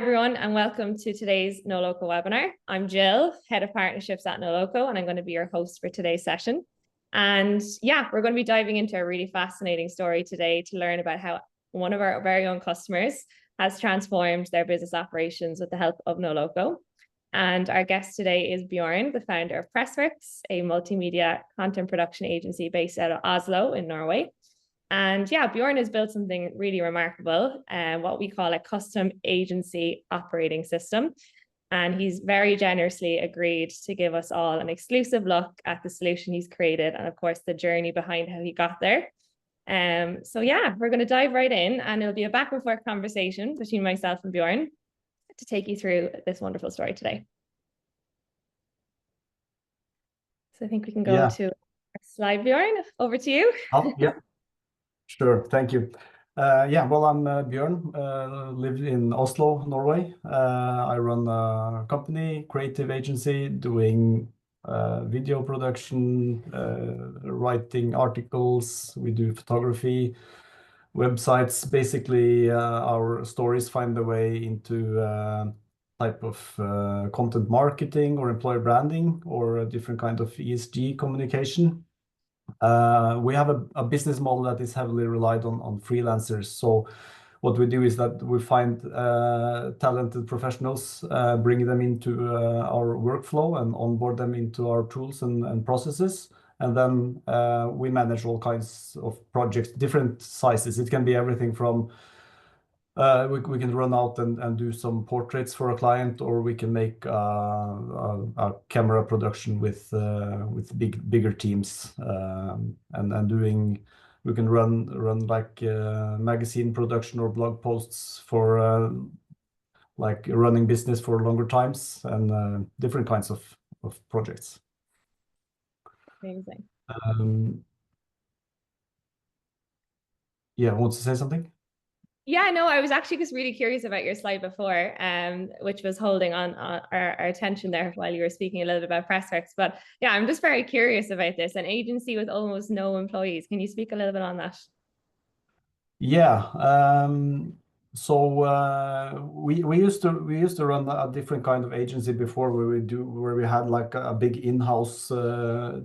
Everyone, and welcome to today's Noloco webinar. I'm Jill, Head of Partnerships at Noloco, and I'm going to be your host for today's session. And yeah, we're going to be diving into a really fascinating story today to learn about how one of our very own customers has transformed their business operations with the help of Noloco. And our guest today is Björn, the founder of Pressworks, a multimedia content production agency based out of Oslo in Norway. And yeah, Björn has built something really remarkable, what we call a custom agency operating system. And he's very generously agreed to give us all an exclusive look at the solution he's created and, of course, the journey behind how he got there. So yeah, we're going to dive right in, and it'll be a back and forth conversation between myself and Björn to take you through this wonderful story today. So I think we can go to our slide, Björn. Over to you. Oh, yeah. Sure, thank you. Well, I'm Björn, live in Oslo, Norway. I run a company, creative agency, doing video production, writing articles. We do photography, websites. Basically, our stories find their way into type of content marketing or employer branding or a different kind of ESG communication. We have a business model that is heavily relied on freelancers. So what we do is that we find talented professionals, bring them into our workflow and onboard them into our tools and processes. And then we manage all kinds of projects, different sizes. It can be everything from we can run out and do some portraits for a client, or we can make a camera production with bigger teams, and doing. We can run like magazine production or blog posts for like running business for longer times and different kinds of projects. Amazing. Yeah, want to say something? Yeah, no, I was actually just really curious about your slide before, which was holding on our attention there while you were speaking a little bit about Pressworks. But yeah, I'm just very curious about this. An agency with almost no employees. Can you speak a little bit on that? Yeah. We used to run a different kind of agency before, where we had like a big in-house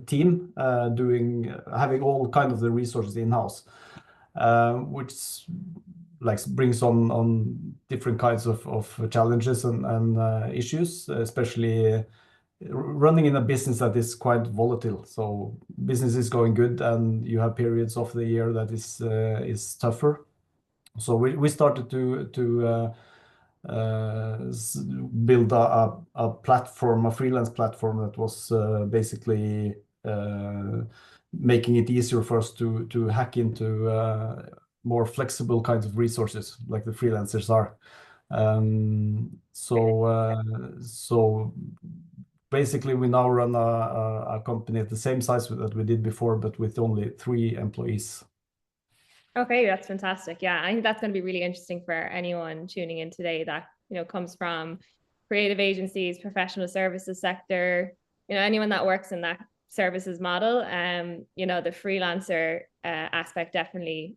team having all kind of the resources in-house, which like brings on different kinds of challenges and issues, especially running in a business that is quite volatile. So business is going good, and you have periods of the year that is tougher. So we started to build a platform, a freelance platform that was basically making it easier for us to hack into more flexible kinds of resources like the freelancers are. So basically, we now run a company at the same size that we did before, but with only 3 employees. Okay, that's fantastic. Yeah, I think that's going to be really interesting for anyone tuning in today that, comes from creative agencies, professional services sector, anyone that works in that services model. The freelancer aspect definitely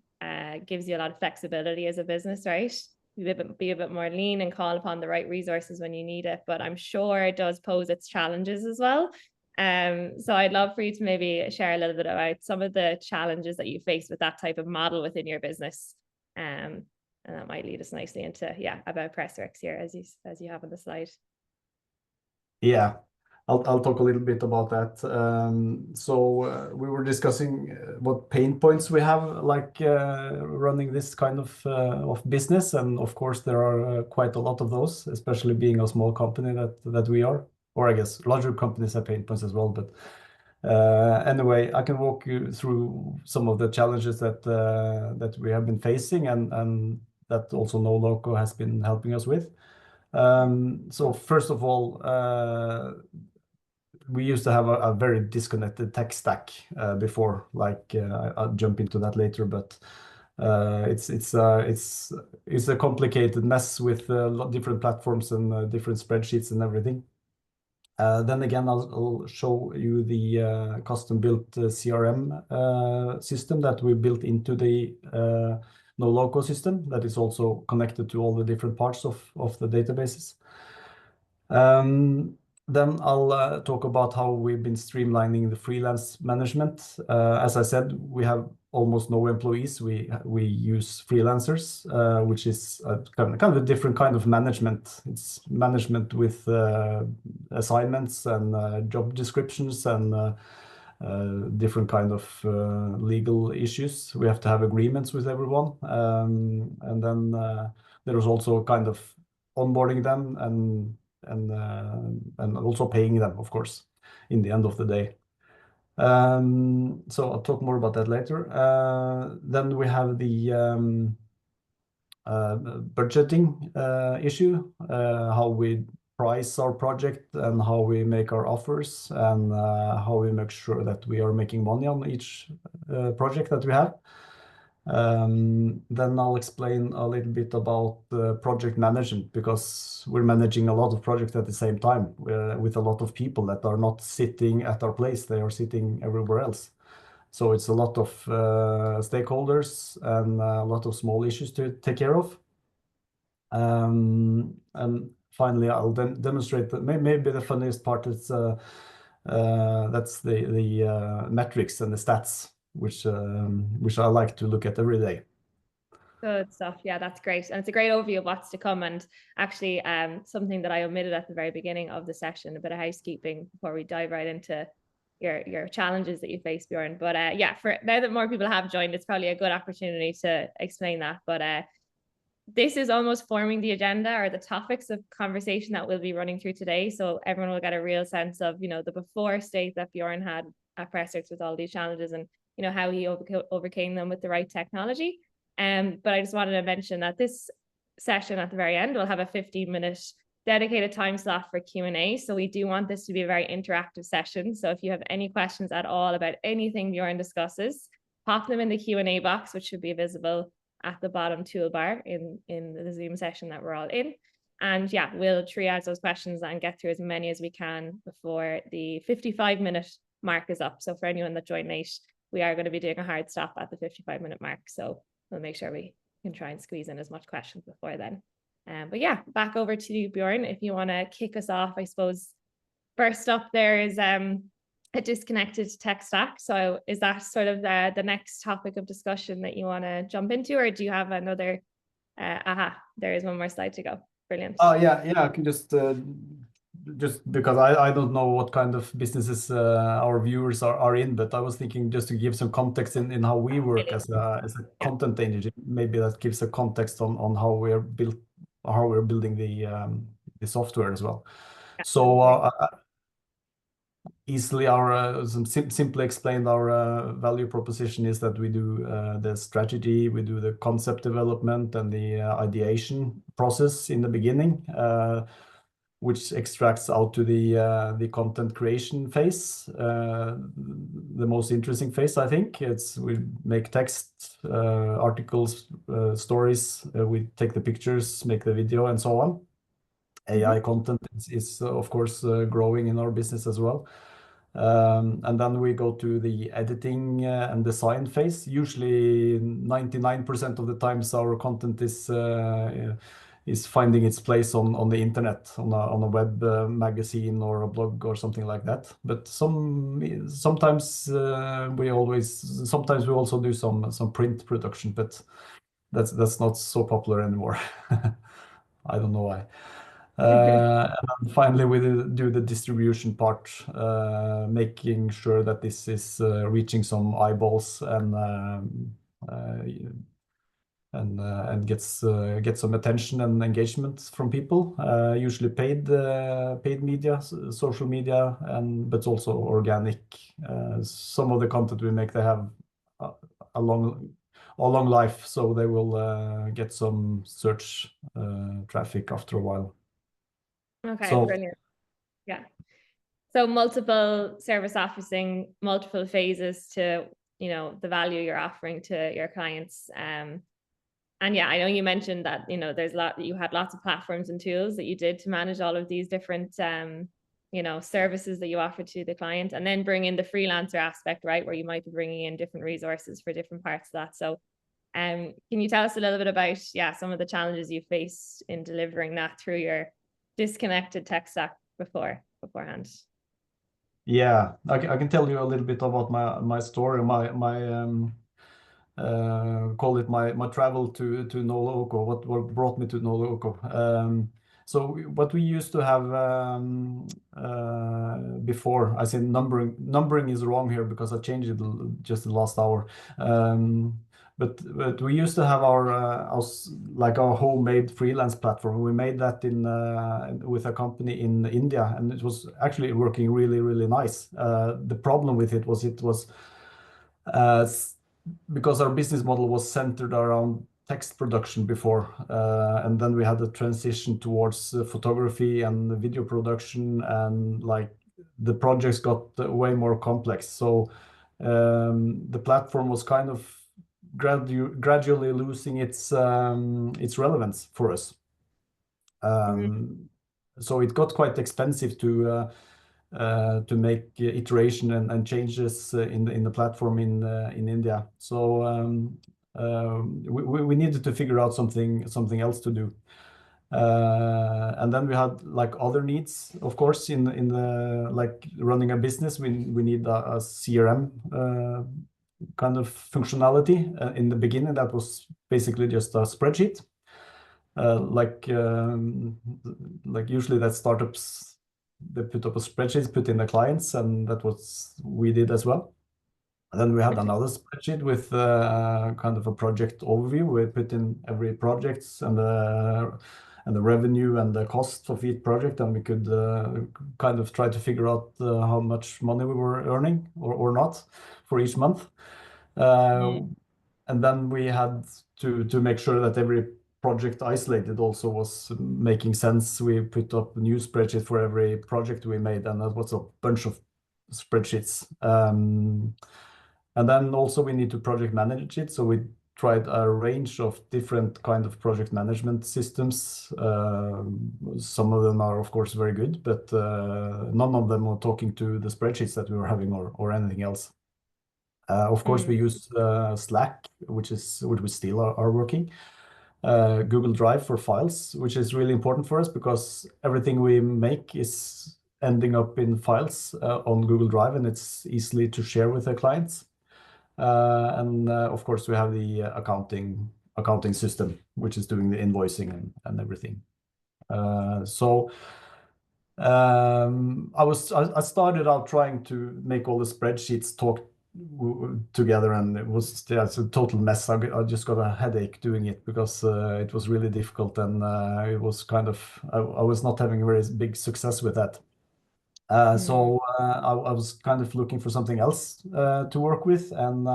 gives you a lot of flexibility as a business, right? Be a bit more lean and call upon the right resources when you need it. But I'm sure it does pose its challenges as well. So I'd love for you to maybe share a little bit about some of the challenges that you face with that type of model within your business. And that might lead us nicely into, about Pressworks here, as you have on the slide. Yeah, I'll talk a little bit about that. We were discussing what pain points we have, like running this kind of business, and of course there are quite a lot of those, especially being a small company that we are. Or I guess larger companies have pain points as well. But anyway, I can walk you through some of the challenges that we have been facing, and that also Noloco has been helping us with. So first of all, we used to have a very disconnected tech stack before. Like I'll jump into that later, but it's a complicated mess with different platforms and different spreadsheets and everything. Then again, I'll show you the custom-built CRM system that we built into the Noloco system that is also connected to all the different parts of the databases. Then I'll talk about how we've been streamlining the freelance management. As I said, we have almost no employees. We use freelancers, which is kind of a different kind of management. It's management with assignments and job descriptions and different kind of legal issues. We have to have agreements with everyone, and then there is also kind of onboarding them and also paying them, of course, in the end of the day. So I'll talk more about that later. Then we have the budgeting issue, how we price our project and how we make our offers and how we make sure that we are making money on each project that we have. Then I'll explain a little bit about project management, because we're managing a lot of projects at the same time with a lot of people that are not sitting at our place, they are sitting everywhere else. So it's a lot of stakeholders and a lot of small issues to take care of. And finally, I'll demonstrate that maybe the funniest part is that's the metrics and the stats, which I like to look at every day. Good stuff. Yeah, that's great. And it's a great overview of what's to come. And actually, something that I omitted at the very beginning of the session, a bit of housekeeping before we dive right into your challenges that you face, Björn. But yeah, for now that more people have joined, it's probably a good opportunity to explain that. But this is almost forming the agenda or the topics of conversation that we'll be running through today. So everyone will get a real sense of, the before state that Björn had at Pressworks with all these challenges and, how he overcame them with the right technology. But I just wanted to mention that this session at the very end will have a 15-minute dedicated time slot for Q&A. So we do want this to be a very interactive session. So if you have any questions at all about anything Björn discusses, pop them in the Q&A box, which should be visible at the bottom toolbar in the Zoom session that we're all in. And yeah, we'll triage those questions and get through as many as we can before the 55-minute mark is up. So for anyone that joined late, we are going to be doing a hard stop at the 55-minute mark. So we'll make sure we can try and squeeze in as much questions before then. But yeah, back over to you, Björn, if you want to kick us off. I suppose first up there is a disconnected tech stack. So is that sort of the next topic of discussion that you want to jump into, or do you have another? There is one more slide to go. Brilliant. Oh yeah, I can just because I don't know what kind of businesses our viewers are in, but I was thinking just to give some context in how we work as a content agency. Maybe that gives a context on how we're building the software as well. So easily simply explained, our value proposition is that we do the strategy, we do the concept development and the ideation process in the beginning, which extracts out to the content creation phase, the most interesting phase, I think. We make text, articles, stories, we take the pictures, make the video, and so on. AI content is of course growing in our business as well. And then we go to the editing and design phase. Usually 99% of the times our content is finding its place on the internet, on a web magazine or a blog or something like that. But sometimes we also do some print production, but that's not so popular anymore. I don't know why. And then finally, we do the distribution part, making sure that this is reaching some eyeballs and get some attention and engagement from people. Usually paid media, social media, but also organic. Some of the content we make, they have a long life, so they will get some search traffic after a while. Okay, brilliant. Yeah. So multiple service offering, multiple phases to, the value you're offering to your clients. And yeah, I know you mentioned that, you had lots of platforms and tools that you did to manage all of these different, services that you offer to the client, and then bring in the freelancer aspect, right? Where you might be bringing in different resources for different parts of that. So Can you tell us a little bit about, yeah, some of the challenges you faced in delivering that through your disconnected tech stack beforehand? Yeah, I can tell you a little bit about my story, call it my travel to Noloco, what brought me to Noloco. So what we used to have before, I say numbering is wrong here because I changed it just the last hour. But we used to have our homemade freelance platform. We made that in with a company in India, and it was actually working really nice. The problem with it was uh, because our business model was centered around text production before, and then we had a transition towards photography and video production, and like the projects got way more complex. So the platform was kind of gradually losing its relevance for us. So it got quite expensive to make iteration and changes in the platform in India. So we needed to figure out something else to do. And then we had like other needs, of course, in the like running a business. We need a CRM kind of functionality. In the beginning, that was basically just a spreadsheet. Like usually that startups, they put up a spreadsheet, put in the clients, and that was we did as well. And then we had another spreadsheet with kind of a project overview. We put in every projects and the revenue and the cost of each project, and we could kind of try to figure out how much money we were earning or not for each month. And then we had to make sure that every project isolated also was making sense. We put up a new spreadsheet for every project we made, and that was a bunch of spreadsheets. And then also we need to project manage it. So we tried a range of different kind of project management systems. Some of them are, of course, very good, but none of them are talking to the spreadsheets that we were having or anything else. Of course, we use Slack, which we still are working. Google Drive for files, which is really important for us because everything we make is ending up in files on Google Drive, and it's easily to share with our clients. And of course, we have the accounting system, which is doing the invoicing and everything. So I started out trying to make all the spreadsheets talk together, and it's a total mess. I just got a headache doing it because it was really difficult, and it was kind of I was not having very big success with that. So I was kind of looking for something else to work with, and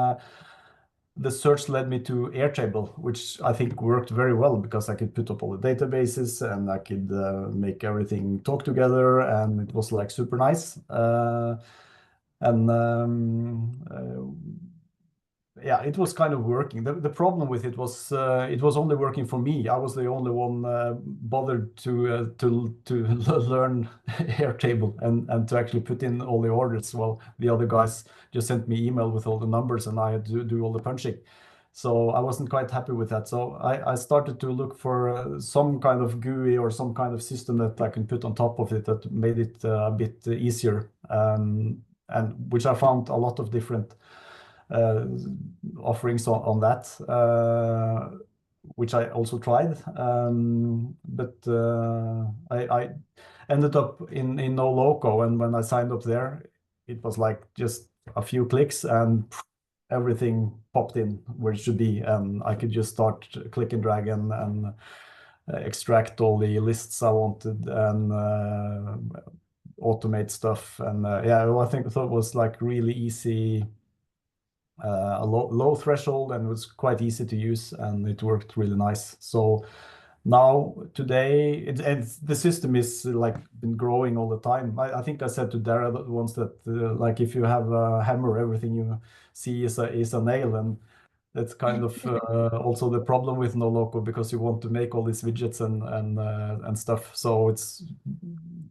the search led me to Airtable, which I think worked very well because I could put up all the databases and I could make everything talk together, and it was like super nice. And yeah, it was kind of working. The problem with it was only working for me. I was the only one bothered to learn Airtable and to actually put in all the orders. Well, the other guys just sent me email with all the numbers, and I had to do all the punching. So I wasn't quite happy with that. So I started to look for some kind of GUI or some kind of system that I can put on top of it that made it a bit easier, and which I found a lot of different offerings on that, which I also tried. But I ended up in Noloco, and when I signed up there, it was like just a few clicks and everything popped in where it should be, and I could just start click and drag and extract all the lists I wanted and automate stuff. And yeah, well, I thought it was like really easy, a low threshold, and it was quite easy to use, and it worked really nice. So now today, the system is like been growing all the time. I think I said to Dara once that like if you have a hammer, everything you see is a nail, and that's kind of also the problem with Noloco because you want to make all these widgets and stuff. So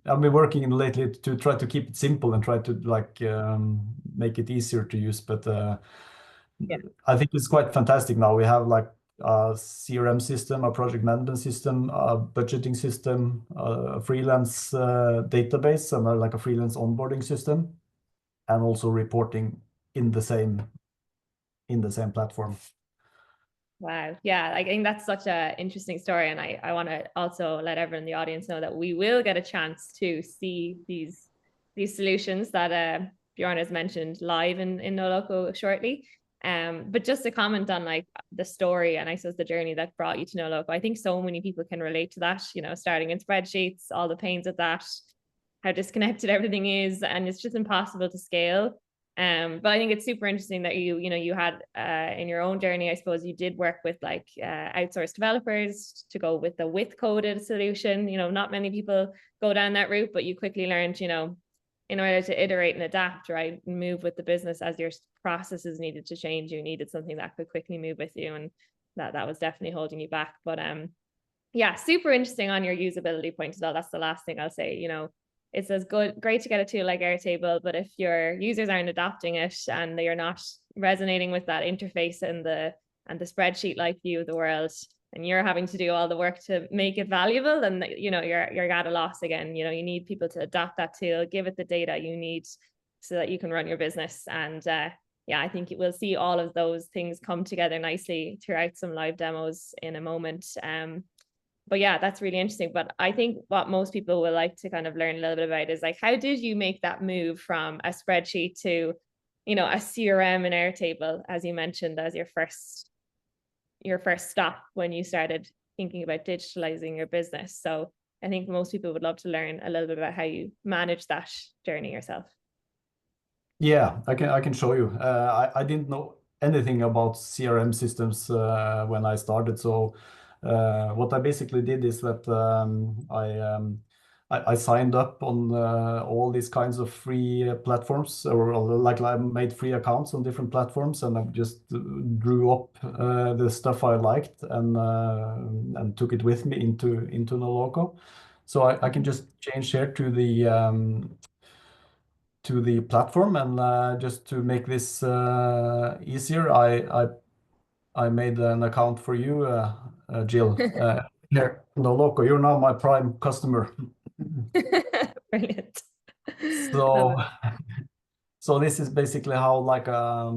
I've been working lately to try to keep it simple and try to like make it easier to use, but Yeah. I think it's quite fantastic now. We have like a CRM system, a project management system, a budgeting system, a freelance database, and like a freelance onboarding system, and also reporting in the same platform. Wow. Yeah, I think that's such an interesting story. And I want to also let everyone in the audience know that we will get a chance to see these solutions that Björn has mentioned live in Noloco shortly. But just to comment on like the story and I suppose the journey that brought you to Noloco, I think so many people can relate to that, you know, starting in spreadsheets, all the pains of that, how disconnected everything is, and it's just impossible to scale. But I think it's super interesting that you had in your own journey, I suppose you did work with like outsourced developers to go with the with coded solution. You know, not many people go down that route, but you quickly learned, you know, in order to iterate and adapt, right, and move with the business as your processes needed to change, you needed something that could quickly move with you, and that was definitely holding you back. But yeah, super interesting on your usability point as well. That's the last thing I'll say. You know, it's great to get a tool like Airtable, but if your users aren't adopting it and they are not resonating with that interface and the spreadsheet like view of the world, and you're having to do all the work to make it valuable, then you know you're at a loss again. You know, you need people to adopt that tool, give it the data you need so that you can run your business. And yeah, I think we'll see all of those things come together nicely throughout some live demos in a moment. But yeah, that's really interesting. But I think what most people will like to kind of learn a little bit about is like, how did you make that move from a spreadsheet to, you know, a CRM and Airtable, as you mentioned, as your first stop when you started thinking about digitalizing your business? So I think most people would love to learn a little bit about how you manage that journey yourself. Yeah, I can show you. I didn't know anything about CRM systems when I started. So what I basically did is that I signed up on all these kinds of free platforms, or like I made free accounts on different platforms, and I just drew up the stuff I liked and took it with me into Noloco. So I can just change here to the platform, and just to make this easier, I made an account for you, Jill. Here, Noloco, you're now my prime customer. Brilliant. So, so this is basically how like a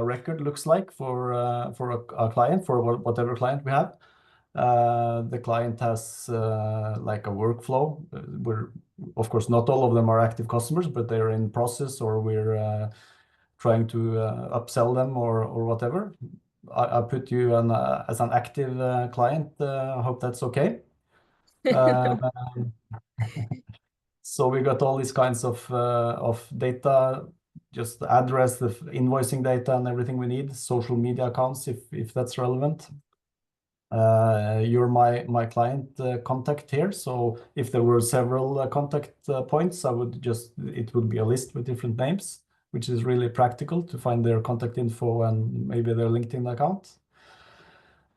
record looks like for a client, for whatever client we have. The client has like a workflow. We're, of course, not all of them are active customers, but they're in process, or we're trying to upsell them or whatever. I put you as an active client. I hope that's okay. So we got all these kinds of data, just the address, the invoicing data, and everything we need. Social media accounts, if that's relevant. You're my client contact here. So if there were several contact points, it would be a list with different names, which is really practical to find their contact info and maybe their LinkedIn account.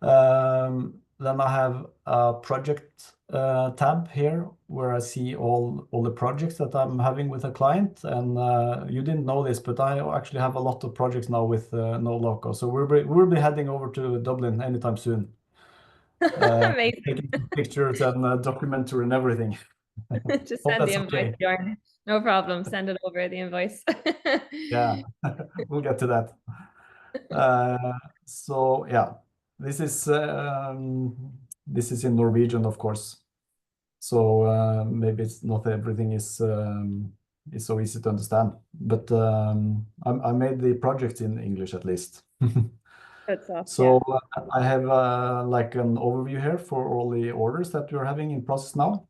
Then I have a project tab here where I see all the projects that I'm having with a client. And you didn't know this, but I actually have a lot of projects now with Noloco. So we'll be heading over to Dublin anytime soon. Amazing. Taking pictures and documentary and everything. Just Hope send the that's invoice, okay. Bjorn. No problem. Send it over the invoice. Yeah, we'll get to that. So yeah, this is in Norwegian, of course. So maybe it's not everything is so easy to understand, but I made the projects in English at least. Good stuff. Yeah. So I have like an overview here for all the orders that we're having in process now.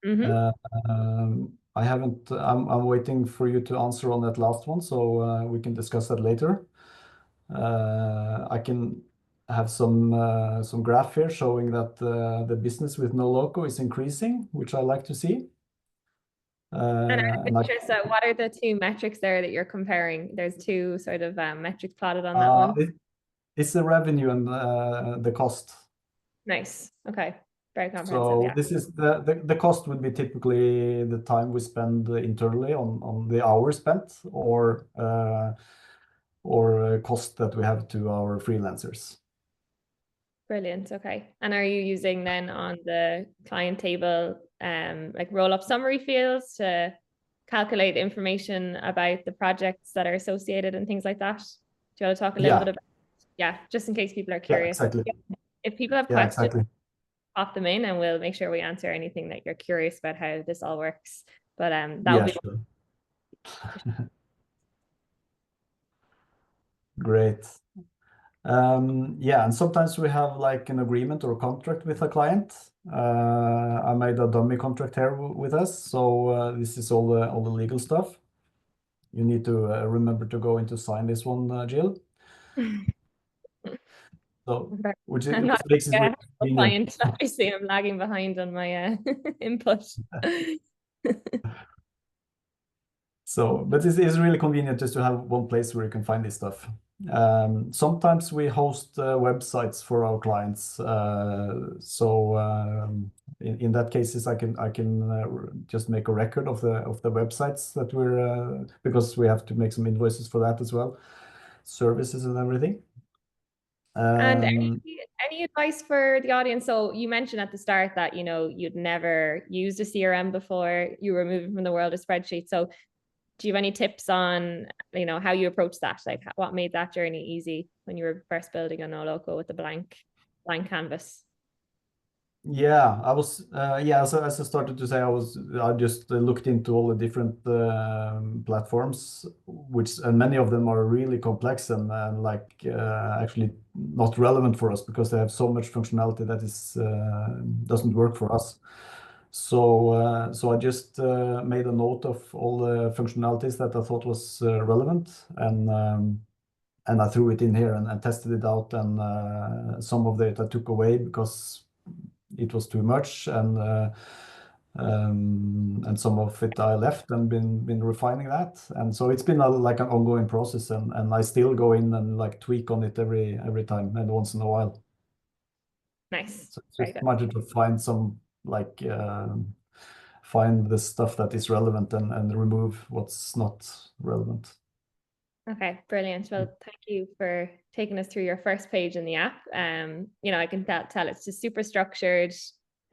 Mm-hmm. I haven't. I'm waiting for you to answer on that last one, so we can discuss that later. I can have some graph here showing that the business with Noloco is increasing, which I like to see. And I'm And interested, what are the two metrics there that you're comparing? There's two sort of metrics plotted on that one. it's the revenue and the cost. Nice. Okay. Very comprehensive. So Yeah. this is the cost would be typically the time we spend internally on the hours spent, or or cost that we have to our freelancers. Brilliant. Okay. And are you using then on the client table, like roll up summary fields to calculate information about the projects that are associated and things like that? Do you want to talk a little bit about, yeah, just in case people are Yeah, curious. exactly. If people have Yeah, questions, exactly. pop them in and we'll make sure we answer anything that you're curious about how this all works. But that Yeah, would be sure. Great. Yeah, and sometimes we have like an agreement or contract with a client. I made a dummy contract here with us, so this is all the legal stuff. You need to remember to go in to sign this one, Jill. So, which I'm not makes it really a convenient. client. Obviously, I'm lagging behind on my input. So, but it is really convenient just to have one place where you can find this stuff. Sometimes we host websites for our clients. In that cases, I can just make a record of the websites that we're because we have to make some invoices for that as well, services and everything. And Um, any advice for the audience? So you mentioned at the start that you'd never used a CRM before, you were moving from the world of spreadsheets. So do you have any tips on how you approach that? Like what made that journey easy when you were first building a Noloco with the blank canvas? Yeah, I was as I started to say, I just looked into all the different platforms, and many of them are really complex and like actually not relevant for us because they have so much functionality that is doesn't work for us. So I just made a note of all the functionalities that I thought was relevant, and I threw it in here and tested it out, and some of it I took away because it was too much, and some of it I left and been refining that. And so it's been like an ongoing process, and I still go in and like tweak on it every time and once in a while. Nice. So it's Very just good. a matter to find some like find the stuff that is relevant and remove what's not relevant. Okay, brilliant. Well, thank you for taking us through your first page in the app. I can tell it's just super structured.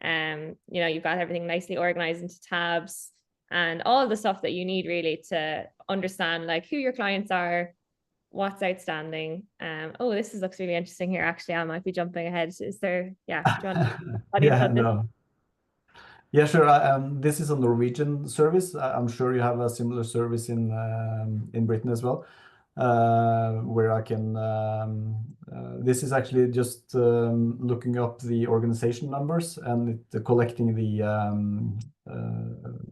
You've got everything nicely organized into tabs and all the stuff that you need really to understand like who your clients are, what's outstanding. This looks really interesting here. Actually, I might be jumping ahead. Is there, yeah, do you want to audience Yeah, on this? no. Yeah, sure. This is a Norwegian service. I'm sure you have a similar service in Britain as well, where I can. This is actually just looking up the organization numbers and collecting the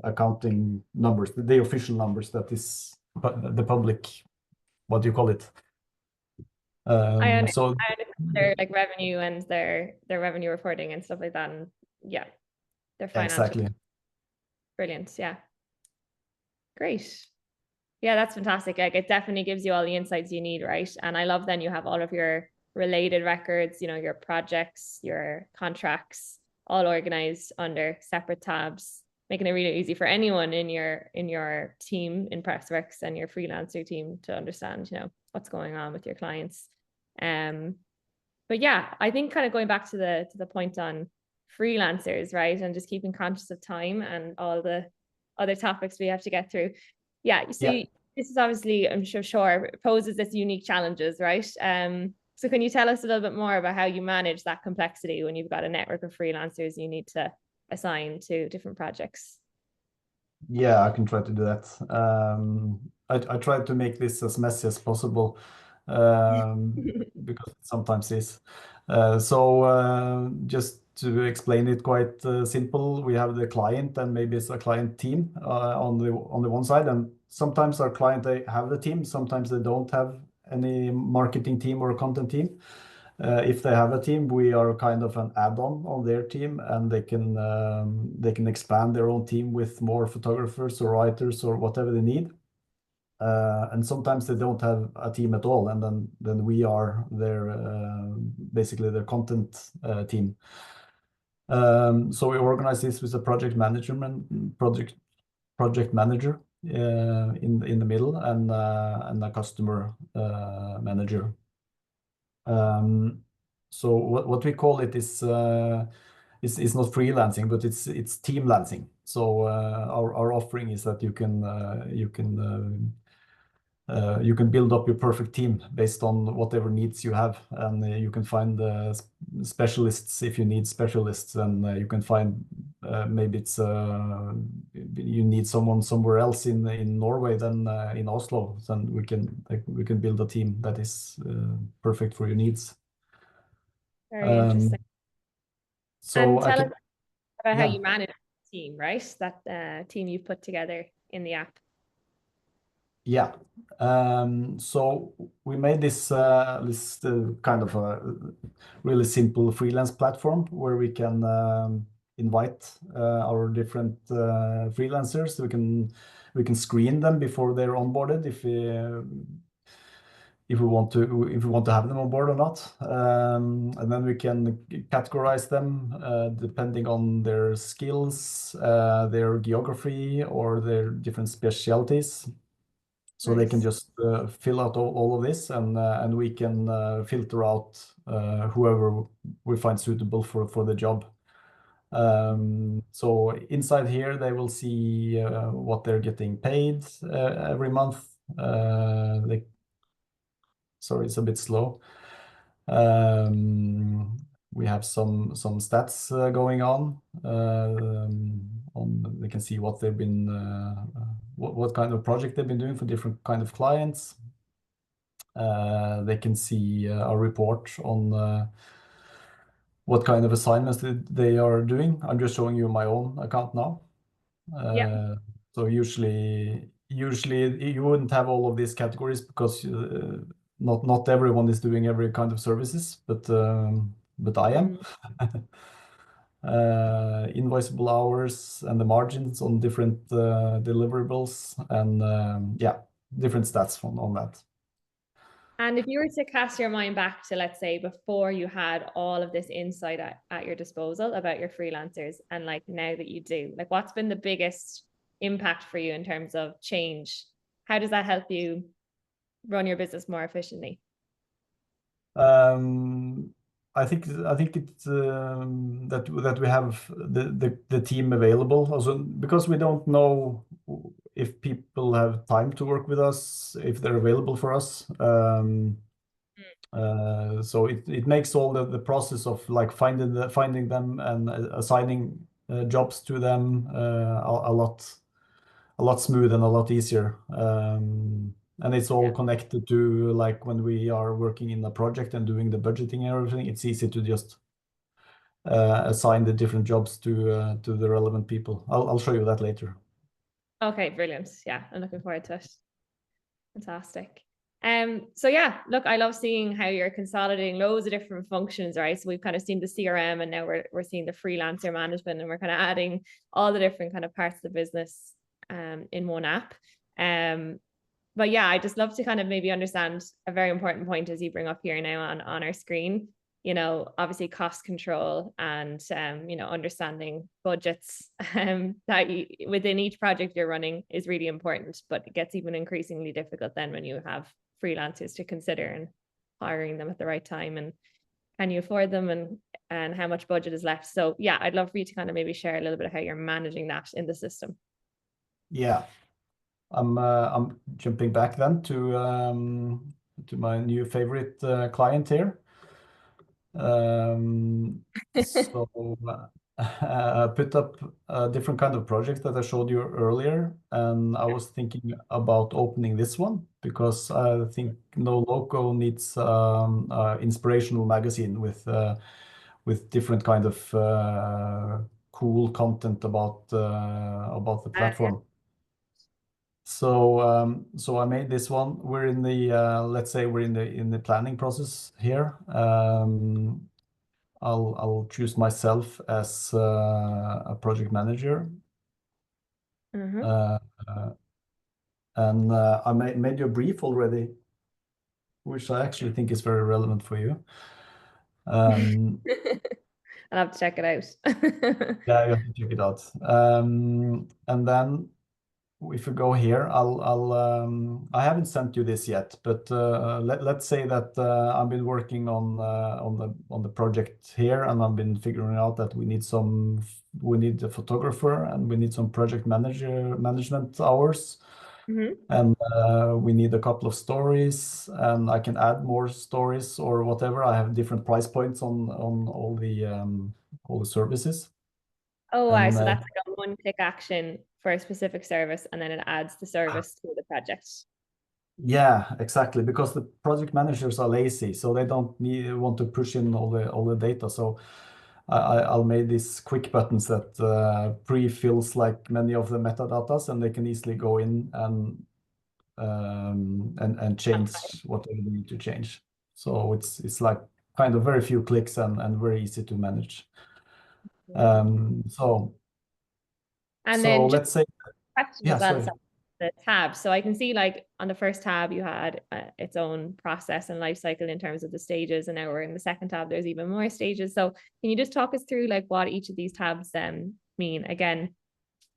accounting numbers, the official numbers. That is the public. What do you call it? I understand, So I understand their like revenue and their revenue reporting and stuff like that. And yeah, their financial. exactly. Brilliant. Yeah. Great. Yeah, that's fantastic. Like it definitely gives you all the insights you need, right? And I love then you have all of your related records, your projects, your contracts, all organized under separate tabs, making it really easy for anyone in your team in Pressworks and your freelancer team to understand, what's going on with your clients. But yeah, I think kind of going back to the point on freelancers, right? And just keeping conscious of time and all the other topics we have to get through. Yeah, so Yeah. this is obviously, I'm sure poses this unique challenges, right? So can you tell us a little bit more about how you manage that complexity when you've got a network of freelancers you need to assign to different projects? Yeah, I can try to do that. I try to make this as messy as possible, because it sometimes is. Just to explain it quite simple, we have the client and maybe it's a client team on the one side, and sometimes our client they have the team, sometimes they don't have any marketing team or content team. If they have a team, we are kind of an add-on on their team, and they can expand their own team with more photographers or writers or whatever they need. And sometimes they don't have a team at all, and then we are their basically their content team. So we organize this with a project manager, in the middle, and a customer manager. So what we call it is it's not freelancing, but it's team lancing. So our offering is that you can build up your perfect team based on whatever needs you have, and you can find specialists if you need specialists, and you can find maybe it's you need someone somewhere else in Norway than in Oslo. Then we can build a team that is perfect for your needs. Very interesting. So And I tell us can, about how yeah. you manage the team, right? That team you put together in the app. Yeah. So we made this kind of a really simple freelance platform where we can invite our different freelancers. We can screen them before they're onboarded if we want to have them on board or not. And then we can categorize them depending on their skills, their geography, or their different specialties. So they can Nice. just fill out all of this, and we can filter out whoever we find suitable for the job. So inside here, they will see what they're getting paid every month. Sorry, it's a bit slow. We have some stats going on. They can see what they've been, what kind of project they've been doing for different kind of clients. They can see a report on what kind of assignments they are doing. I'm just showing you my own account now. Yeah. So usually you wouldn't have all of these categories because not everyone is doing every kind of services, but I am. Mm. Invoiceable hours and the margins on different deliverables, and yeah, different stats on that. And if you were to cast your mind back to, let's say, before you had all of this insight at your disposal about your freelancers, and like now that you do, like what's been the biggest impact for you in terms of change? How does that help you run your business more efficiently? Um, I think it's that we have the team available also, because we don't know if people have time to work with us, if they're available for us. So it makes all the process of like finding them and assigning jobs to them a lot smooth and a lot easier. And it's all Yeah. connected to like when we are working in a project and doing the budgeting and everything, it's easy to just assign the different jobs to the relevant people. I'll show you that later. Okay, brilliant. Yeah, I'm looking forward to it. Fantastic. So yeah, look, I love seeing how you're consolidating loads of different functions, right? So we've kind of seen the CRM, and now we're seeing the freelancer management, and we're kind of adding all the different kind of parts of the business in one app. But yeah, I just love to kind of maybe understand a very important point as you bring up here now on our screen. Obviously cost control and understanding budgets that within each project you're running is really important, but it gets even increasingly difficult then when you have freelancers to consider and hiring them at the right time, and can you afford them, and how much budget is left. So yeah, I'd love for you to kind of maybe share a little bit of how you're managing that in the system. Yeah, I'm jumping back then to my new favorite client here. So I put up a different kind of project that I showed you earlier, and I was thinking about opening this one because I think Noloco needs inspirational magazine with different kind of cool content about the Yeah. platform. So I made this one. We're in the let's say we're in the planning process here. I'll choose myself as a project manager. Mm-hmm. Uh, and I made you a brief already, which I actually think is very relevant for you. Um, I'll have to check it out. yeah, you have to check it out. And then if you go here, I haven't sent you this yet, but let's say that I've been working on the project here, and I've been figuring out that we need a photographer, and we need some project management hours, and we need a couple of stories, and I can add more stories or whatever. I have different price points on all the services. Oh, wow. And So that's like a one-click action for a specific service, and then it adds the service to the project. yeah, exactly. Because the project managers are lazy, so they don't want to push in all the data. So I'll make these quick buttons that pre-fills like many of the metadatas, and they can easily go in and change what they need to change. So it's like kind of very few clicks and very easy to manage. So And then just let's say, question yeah, as well. sorry. So the tabs. So I can see like on the first tab you had its own process and life cycle in terms of the stages, and now we're in the second tab. There's even more stages. So can you just talk us through like what each of these tabs mean? Again,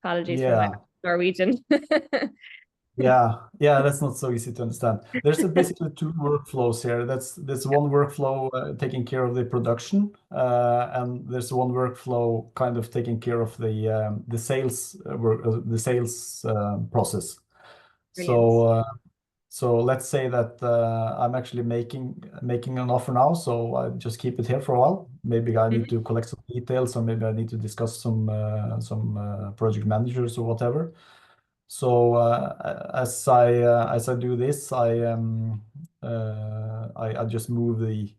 apologies for my Yeah. Norwegian. Yeah, that's not so easy to understand. There's basically two workflows here. There's one workflow taking care of the production, and there's one workflow kind of taking care of the sales process. Brilliant. So let's say that I'm actually making an offer now, so I just keep it here for a while. Maybe I need to collect some details, or maybe I need to discuss some project managers or whatever. So as I do this, I just move the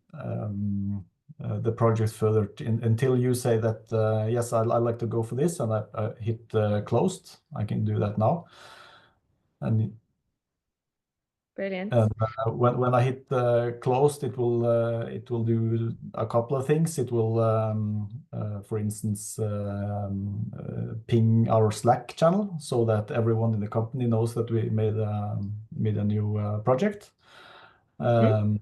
project further until you say that yes, I like to go for this, and I hit closed. I can do that now, and Brilliant. when I hit closed, it will do a couple of things. It will, for instance, ping our Slack channel so that everyone in the company knows that we made a new project. But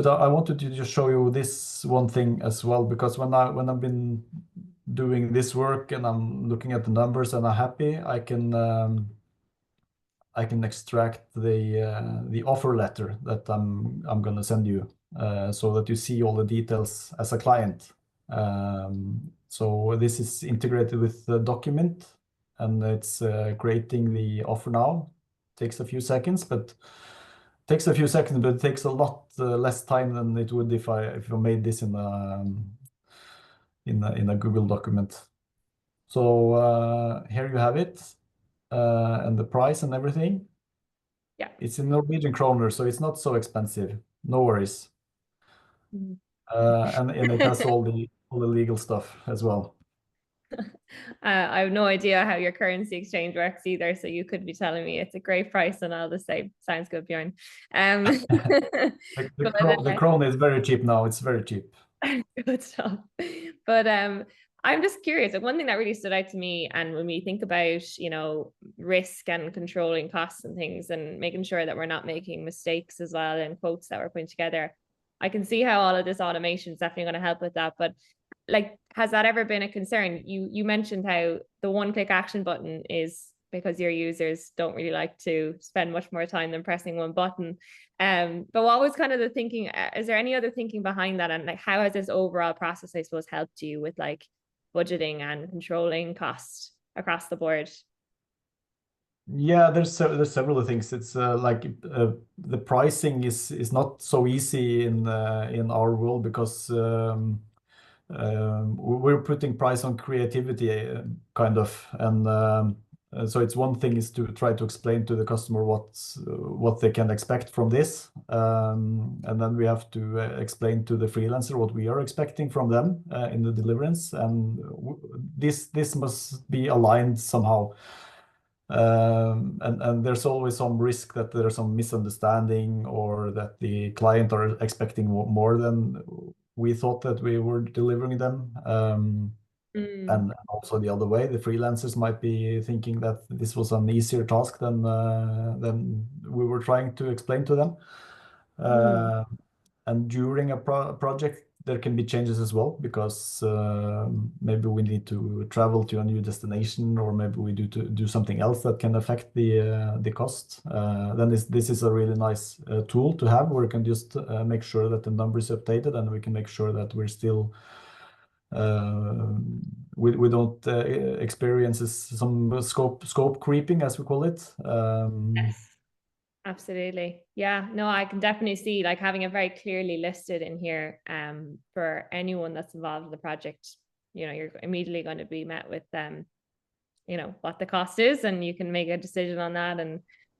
I wanted to just show you this one thing as well, because when I've been doing this work and I'm looking at the numbers and I'm happy, I can extract the offer letter that I'm gonna send you, so that you see all the details as a client. So this is integrated with the document, and it's creating the offer now. Takes a few seconds, but it takes a lot less time than it would if I made this in a Google document. So here you have it, and the price and everything. Yeah. It's in Norwegian kroner, so it's not so expensive. No worries. And it has all the legal stuff as well. I have no idea how your currency exchange works either, so you could be telling me it's a great price, and I'll just say, "Sounds good, Björn." The krone is very cheap now. It's very cheap. Good stuff. But I'm just curious. One thing that really stood out to me, and when we think about, risk and controlling costs and things, and making sure that we're not making mistakes as well in quotes that we're putting together, I can see how all of this automation is definitely going to help with that. But like, has that ever been a concern? You mentioned how the one-click action button is because your users don't really like to spend much more time than pressing one button. But what was kind of the thinking? Is there any other thinking behind that? And like, how has this overall process, I suppose, helped you with like budgeting and controlling costs across the board? Yeah, there's several things. It's like the pricing is not so easy in our world, because we're putting price on creativity, kind of, and so it's one thing is to try to explain to the customer what they can expect from this, and then we have to explain to the freelancer what we are expecting from them in the deliverance, and this must be aligned somehow. And there's always some risk that there's some misunderstanding, or that the client are expecting more than we thought that we were delivering them. And also the other way, the freelancers might be thinking that this was an easier task than we were trying to explain to them. And during a project, there can be changes as well, because maybe we need to travel to a new destination, or maybe we do something else that can affect the cost. Then this is a really nice tool to have, where we can just make sure that the number is updated, and we can make sure that we're still we don't experience some scope creeping, as we call it. Yes. Absolutely. Yeah, no, I can definitely see like having it very clearly listed in here for anyone that's involved in the project. You know, you're immediately going to be met with you know, what the cost is, and you can make a decision on that.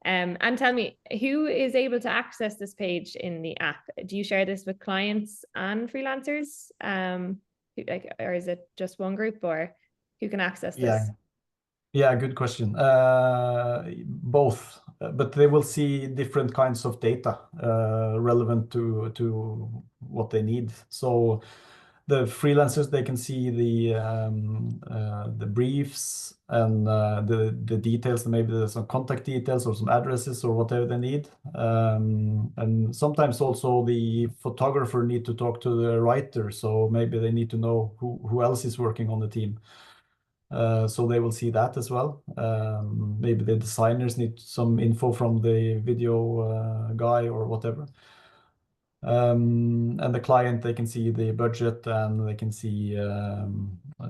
And tell me, who is able to access this page in the app? Do you share this with clients and freelancers? Like, or is it just one group, or who can access Yeah. this? Yeah, good question. Both, but they will see different kinds of data relevant to what they need. So the freelancers, they can see the briefs and the details. Maybe there's some contact details or some addresses or whatever they need. And sometimes also the photographer need to talk to the writer, so maybe they need to know who else is working on the team. So they will see that as well. Maybe the designers need some info from the video guy or whatever. And the client, they can see the budget, and they can see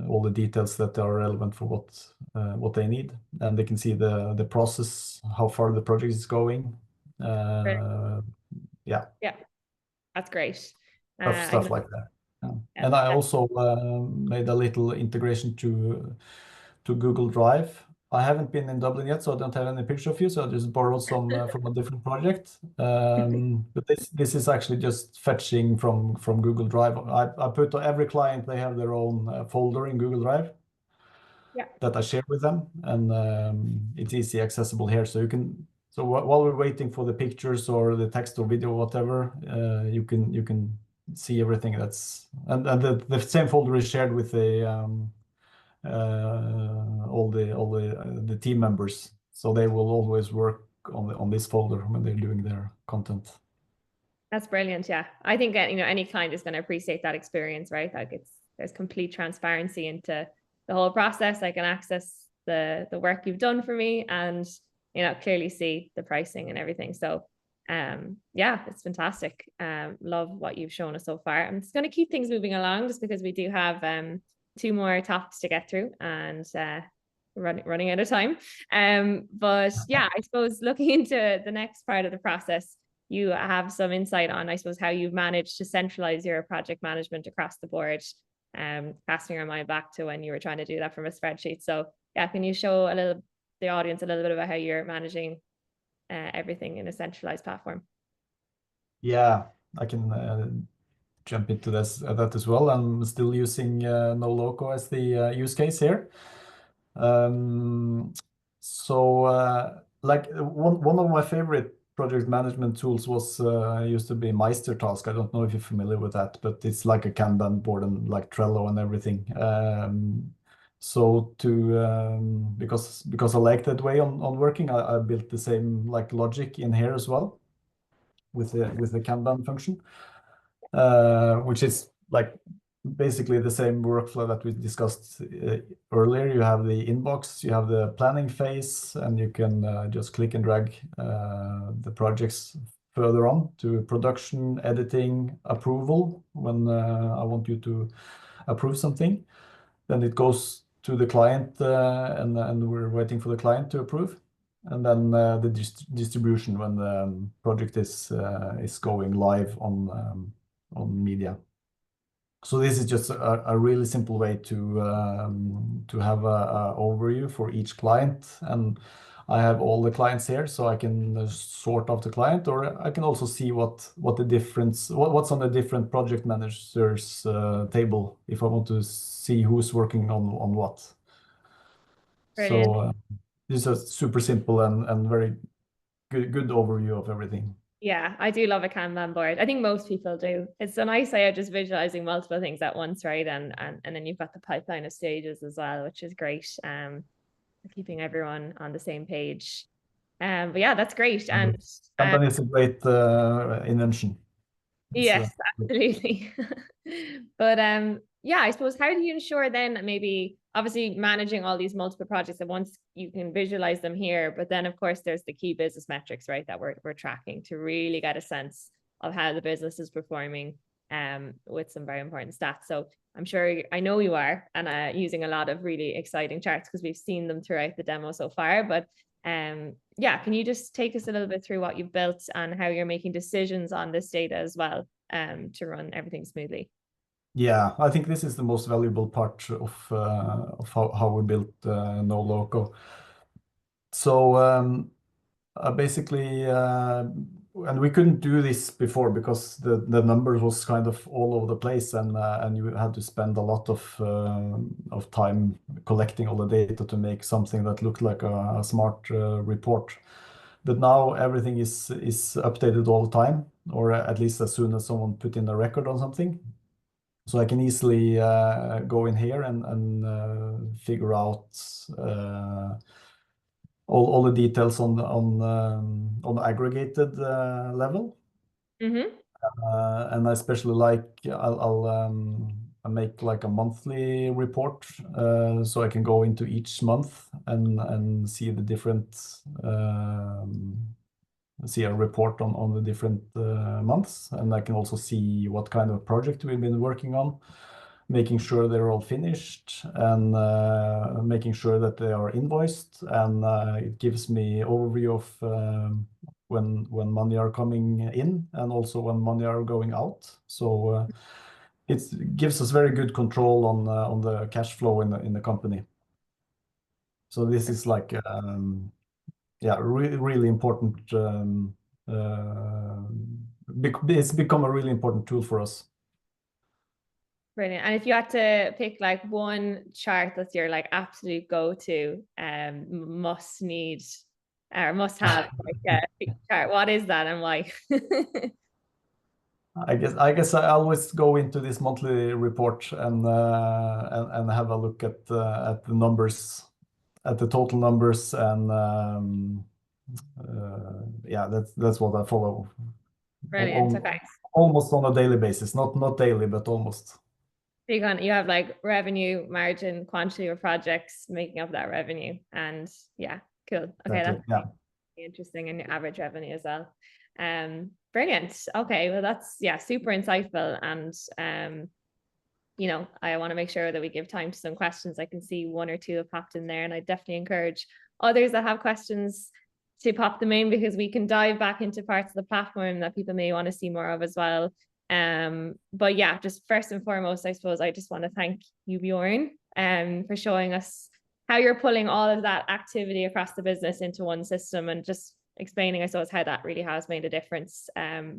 all the details that are relevant for what they need. And they can see the process, how far the project is going. Yeah, Yeah, that's great. I stuff can, like that. Yeah. yeah, And I also made a little integration to Google Drive. I haven't been in Dublin yet, so I don't have any picture of you. So I just borrowed some from a different project. But this is actually just fetching from Google Drive. I put every client, they have their own folder in Google Drive yeah, that I share with them, and it's easy accessible here. So you can. So while we're waiting for the pictures or the text or video, whatever, you can see everything that's, and the same folder is shared with all the team members, so they will always work on this folder when they're doing their content. that's brilliant. Yeah, I think you know, any client is going to appreciate that experience, right? Like there's complete transparency into the whole process. I can access the work you've done for me, and you know, clearly see the pricing and everything. So yeah, it's fantastic. Love what you've shown us so far. I'm just going to keep things moving along, just because we do have two more topics to get through, and running out of time. But yeah, I suppose looking into the next part of the process, you have some insight on, I suppose, how you've managed to centralize your project management across the board, casting our mind back to when you were trying to do that from a spreadsheet. So yeah, can you show the audience a little bit about how you're managing everything in a centralized platform? Yeah, I can jump into that as well. I'm still using Noloco as the use case here. Um, so like one of my favorite project management tools was used to be Meistertask. I don't know if you're familiar with that, but it's like a Kanban board and like Trello and everything. So because I like that way on working, I built the same like logic in here as well with the Kanban function, which is like basically the same workflow that we discussed earlier. You have the inbox, you have the planning phase, and you can just click and drag the projects further on to production, editing, approval when I want you to approve something. Then it goes to the client, and we're waiting for the client to approve. And then the distribution when the project is going live on media. So this is just a really simple way to have a overview for each client, and I have all the clients here, so I can sort of the client, or I can also see what's on the different project managers table if I want to see who's working on what. Brilliant. So this is a super simple and very good overview of everything. Yeah, I do love a Kanban board. I think most people do. It's a nice way of just visualizing multiple things at once, right? And then you've got the pipeline of stages as well, which is great. Keeping everyone on the same page. But yeah, that's great. And Kanban is a great invention. Yes, absolutely. But yeah, I suppose how do you ensure then that maybe obviously managing all these multiple projects at once you can visualize them here, but then of course there's the key business metrics, right, that we're tracking to really get a sense of how the business is performing with some very important stats. So I'm sure I know you are and using a lot of really exciting charts because we've seen them throughout the demo so far. But yeah, can you just take us a little bit through what you've built and how you're making decisions on this data as well to run everything smoothly? Yeah, I think this is the most valuable part of how we built Noloco. So basically, and we couldn't do this before because the numbers was kind of all over the place, and you had to spend a lot of time collecting all the data to make something that looked like a smart report. But now everything is updated all the time, or at least as soon as someone put in a record on something. So I can easily go in here and figure out all the details on the aggregated level. Mm-hmm. And I especially like I make like a monthly report, so I can go into each month and see the different see a report on the different months, and I can also see what kind of project we've been working on, making sure they're all finished, and making sure that they are invoiced, and it gives me overview of when money are coming in and also when money are going out. So it gives us very good control on the cash flow in the company. So this is like yeah, really important. It's become a really important tool for us. Brilliant. And if you had to pick like one chart that's your like absolute go-to must need or must have like chart, what is that and why? I guess I always go into this monthly report and have a look at the numbers, at the total numbers, and yeah, that's what I follow. Brilliant. Okay. Almost on a daily basis, not daily, but almost. So you have like revenue, margin, quantity of projects making up that revenue. And yeah, cool. Okay, Exactly. that's Yeah. interesting. And your average revenue as well. Brilliant. Okay, well that's yeah, super insightful. And you know, I want to make sure that we give time to some questions. I can see one or two have popped in there, and I definitely encourage others that have questions to pop them in because we can dive back into parts of the platform that people may want to see more of as well. But yeah, just first and foremost, I suppose I just want to thank you, Bjorn, for showing us how you're pulling all of that activity across the business into one system and just explaining, I suppose, how that really has made a difference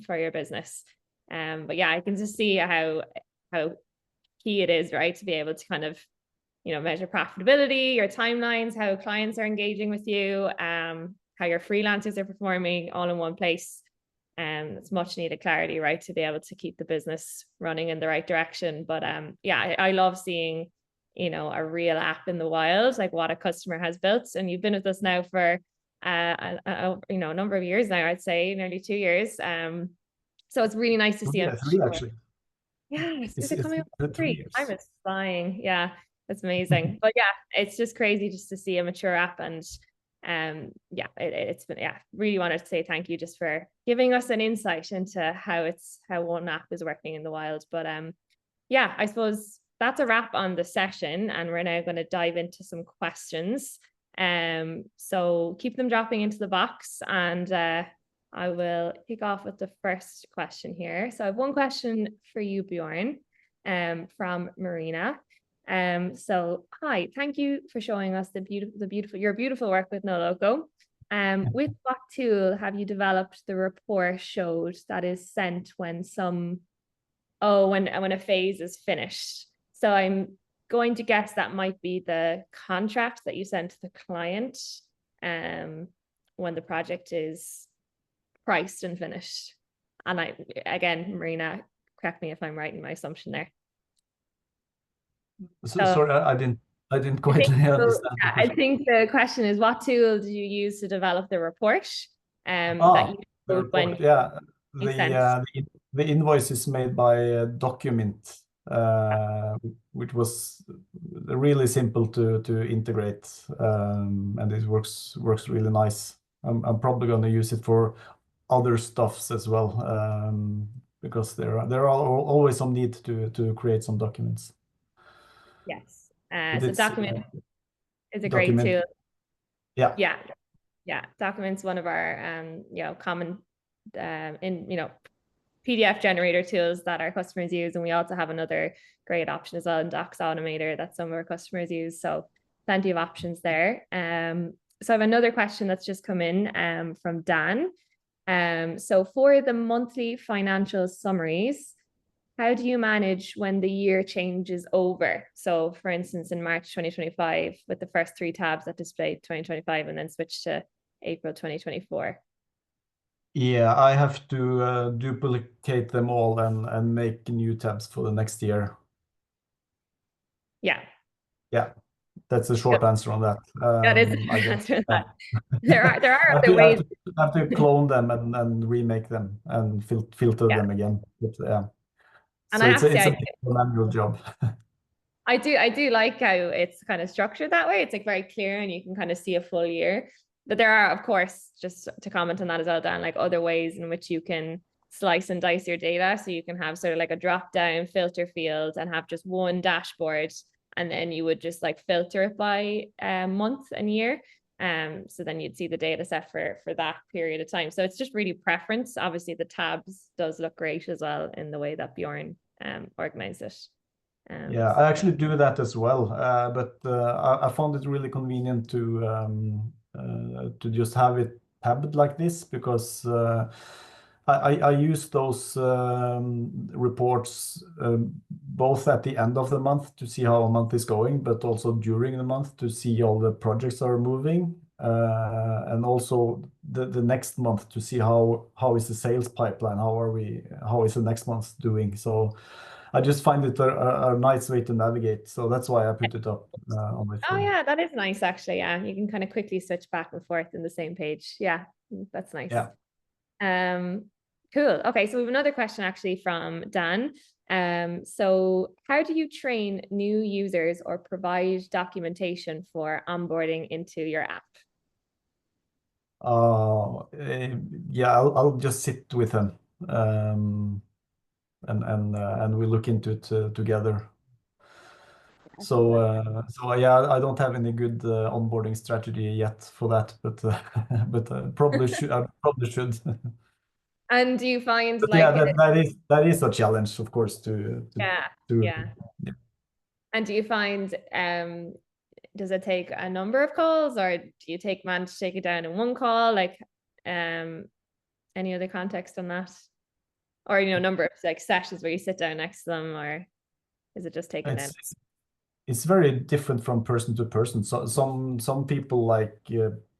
for your business. But yeah, I can just see how key it is, right, to be able to kind of, you know, measure profitability, your timelines, how clients are engaging with you, how your freelancers are performing all in one place. It's much needed clarity, right, to be able to keep the business running in the right direction. But yeah, I love seeing, you know, a real app in the wild, like what a customer has built. And you've been with us now for you know, a number of years now, I'd say nearly 2 years. So it's really nice to see Yeah, three actually. yes, is it It's coming up been 3? 3 years. Time is flying. Yeah, that's amazing. But yeah, it's just crazy just to see a mature app. And yeah, it's been, yeah, really wanted to say thank you just for giving us an insight into how one app is working in the wild. But yeah, I suppose that's a wrap on the session, and we're now going to dive into some questions. So keep them dropping into the box, and I will kick off with the first question here. So I have one question for you, Bjorn, from Marina. So hi, thank you for showing us your beautiful work with Noloco. With what tool have you developed the report showed that is sent when when a phase is finished? So I'm going to guess that might be the contract that you sent to the client when the project is priced and finished. And again, Marina, correct me if I'm right in my assumption there. So, sorry, I didn't quite understand the Yeah, I question. think the question is, what tool did you use to develop the report that you The showed when report, yeah. you sent? the invoice is made by Document, which was really simple to integrate, and it works really nice. I'm probably going to use it for other stuffs as well, because there are always some need to create some documents. Yes. But So it's document is a great document, tool. yeah. Yeah. Documents one of our common PDF generator tools that our customers use, and we also have another great option as well in Docs Automator that some of our customers use. So plenty of options there. So I have another question that's just come in from Dan. So for the monthly financial summaries, how do you manage when the year changes over? So for instance, in March 2025, with the first 3 tabs that displayed 2025 and then switch to April 2024. Yeah, I have to duplicate them all and make new tabs for the next year. Yeah. Yeah, that's the short answer on that. That is I the guess. answer to Yeah. that. There are I other ways. have to clone them and remake them and filter Yeah. them again. But, yeah. And So I have to it's a say, bit of a manual job. I do like how it's kind of structured that way. It's like very clear and you can kind of see a full year. But there are, of course, just to comment on that as well, Dan, like other ways in which you can slice and dice your data. So you can have sort of like a drop down filter field and have just one dashboard. And then you would just like filter it by month and year. So then you'd see the data set for that period of time. So it's just really preference. Obviously, the tabs does look great as well in the way that Bjorn organized it. Yeah, I actually do that as well, but I found it really convenient to just have it tabbed like this, because I use those reports both at the end of the month to see how a month is going, but also during the month to see all the projects are moving, and also the next month to see how is the sales pipeline, how is the next month doing. So I just find it a nice way to navigate. So that's why I put it up on my Oh phone. yeah, that is nice actually. Yeah, you can kind of quickly switch back and forth in the same page. Yeah, that's nice. Yeah. Cool. Okay, so we have another question actually from Dan. So how do you train new users or provide documentation for onboarding into your app? Yeah, I'll just sit with them, and we look into it together. So yeah, I don't have any good onboarding strategy yet for that, but but probably should. I probably should. And do you find But yeah, like that is a challenge, of course, to yeah, to yeah. yeah. And do you find does it take a number of calls or do you manage to take it down in one call? Like any other context on that? Or number of like sessions where you sit down next to them, or is it just taken down? It's very different from person to person. So some people like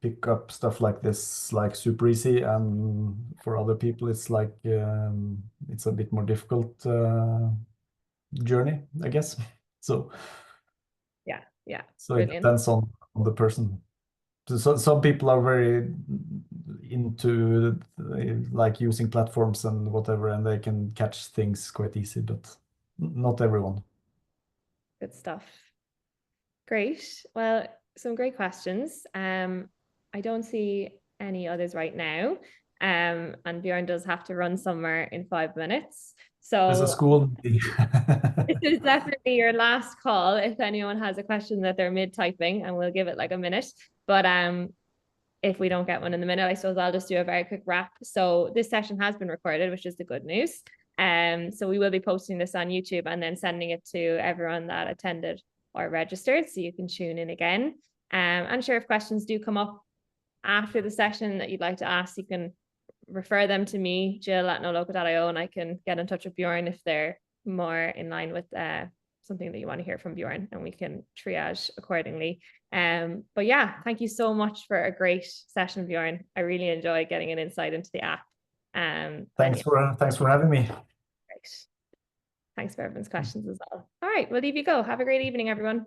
pick up stuff like this like super easy, and for other people it's like it's a bit more difficult journey, I guess. So Yeah, so it brilliant. depends on the person. So some people are very into like using platforms and whatever, and they can catch things quite easy, but not everyone. Good stuff. Great. Well, some great questions. I don't see any others right now. And Bjorn does have to run somewhere in 5 minutes. There's a So school meeting. this is definitely your last call if anyone has a question that they're mid typing, and we'll give it like a minute. But if we don't get one in the minute, I suppose I'll just do a very quick wrap. So this session has been recorded, which is the good news. So we will be posting this on YouTube and then sending it to everyone that attended or registered, so you can tune in again. And sure, if questions do come up after the session that you'd like to ask, you can refer them to me, Jill@noloco.io, and I can get in touch with Bjorn if they're more in line with something that you want to hear from Bjorn, and we can triage accordingly. But yeah, thank you so much for a great session, Bjorn. I really enjoy getting an insight into the app. Thanks for having me. Great. Thanks for everyone's questions as well. All right, we'll leave you go. Have a great evening, everyone.